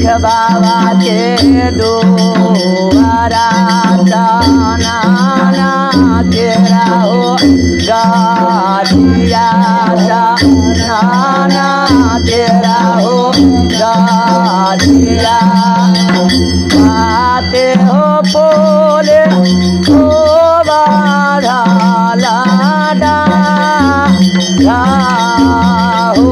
लिख बाबा के दोबारा ताना तेरा हो गादिया ताना तेरा हो गादिया आते हो बोले ओ बाधा लाडा हो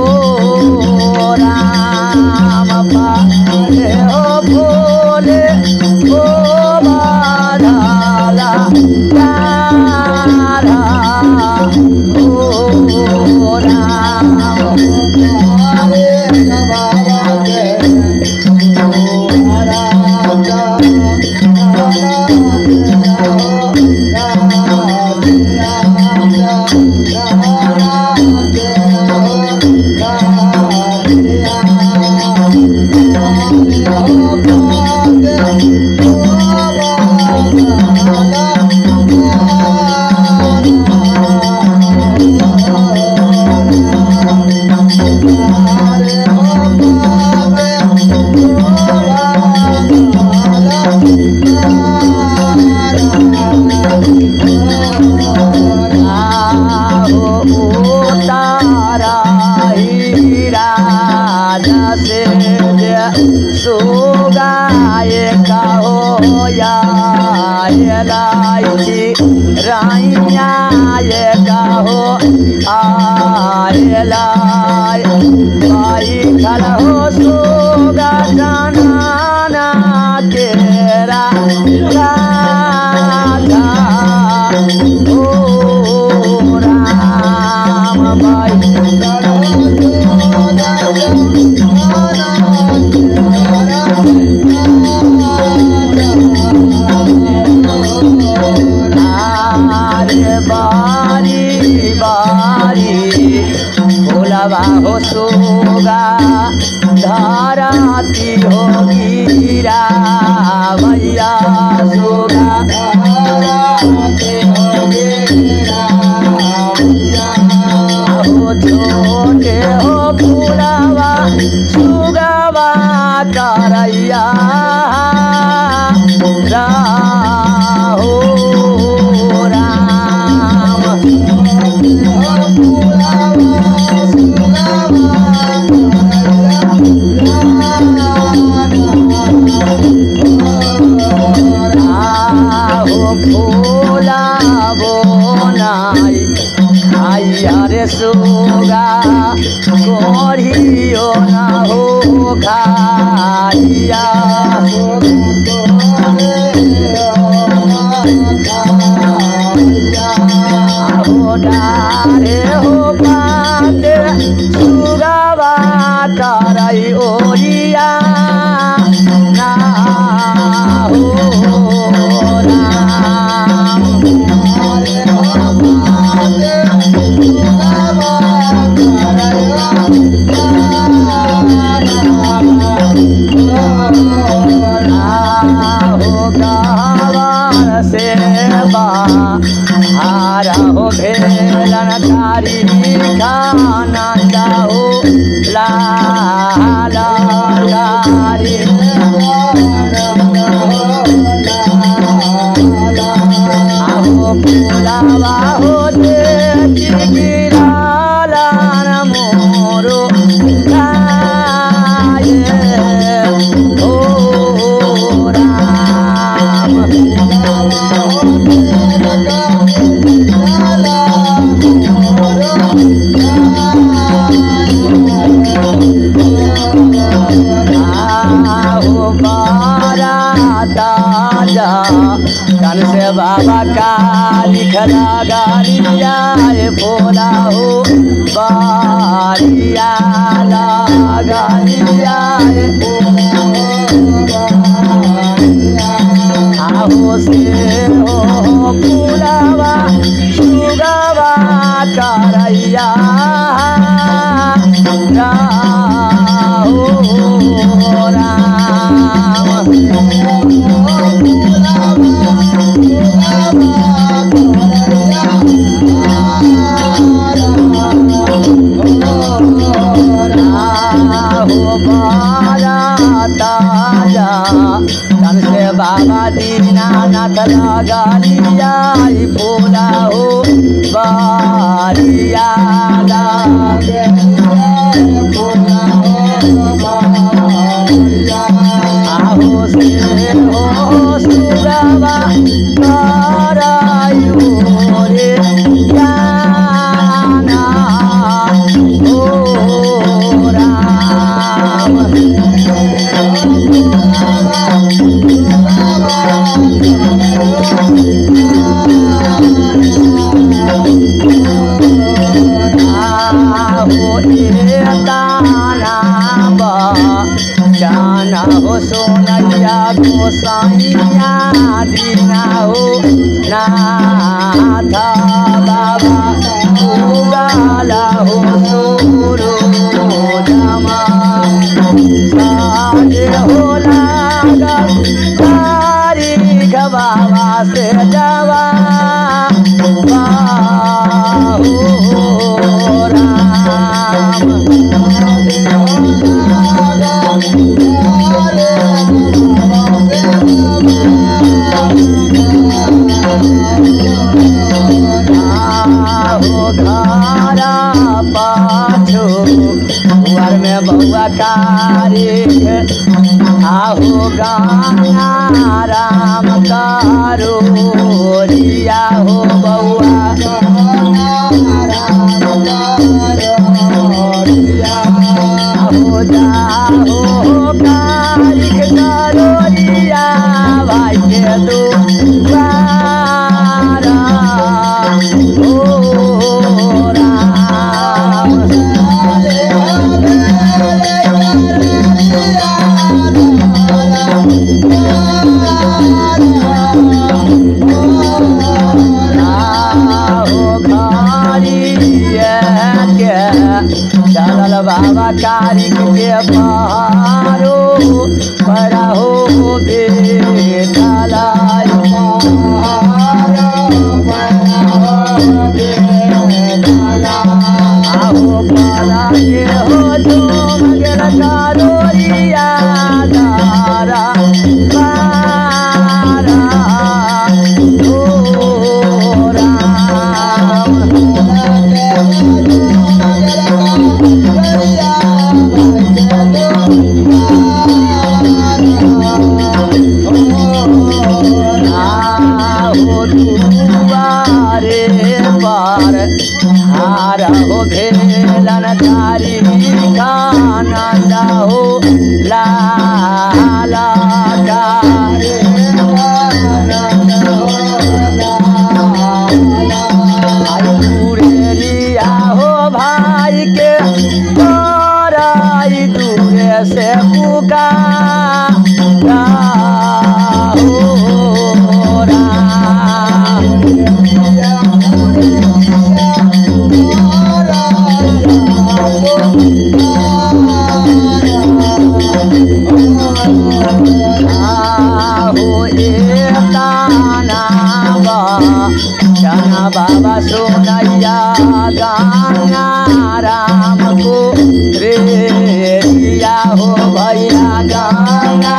राम पाते हो बोले ओ बाधा लाडा हो राम हो सोगा धराती हो गिरा भैया सोगा धराती हो गिरा हो छोटे हो फुलावा सुगवा करैया हो राम सोगा कोढ़ियो न हो खाइया हो डारे हो पाते सुगवा करई ओरिया ना हो भेलनकारी खाना जाओ लारी आहो पुलावा हो दे गिराला मोरो हो राम कन से बाबा का लिखला गालिया भोला हो बालिया गालिया आहो से हो पुलावा सुगवा करैया हो राम हो बाबा दीनानाथ लगलिया फूला हो बारिया आहो से हो सुरवा करायु रे ज्ञाना हो राम जाना हो सोनैया गोसाइया दीना हो नाथ बाबा उगाला हो सुरो जमा साजे हो लागल तारीख बाबा से जवा बाहु राम घरा पाछो वर में बउआ कारिक आहो गाना राम कारो रिया हो बउआ हो जाहो कारिक कारो रिया भाई के दो बाबा कारिक के पहाड़ो बड़ा हो बेला आहो बड़ा के हो जो मगर कारोरिया दारा बारा हो राम हार हो भेलन तारी खाना हो लाला रिया हो भाई के तोराई दूरे से पुकारा हो राम बाबा सोनैया गाना राम को रे रिया हो भैया गाना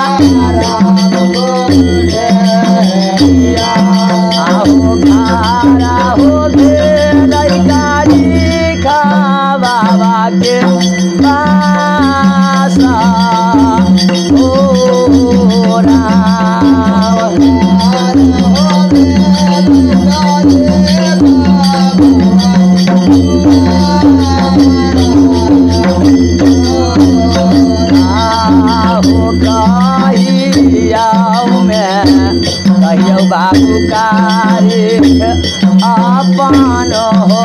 राम को रे रिया आहो खारा हो भेलै गाड़ी खा बाबा के पासा हो राम बाबू कारिक अपन हो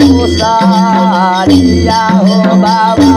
कुसारिया हो बाबा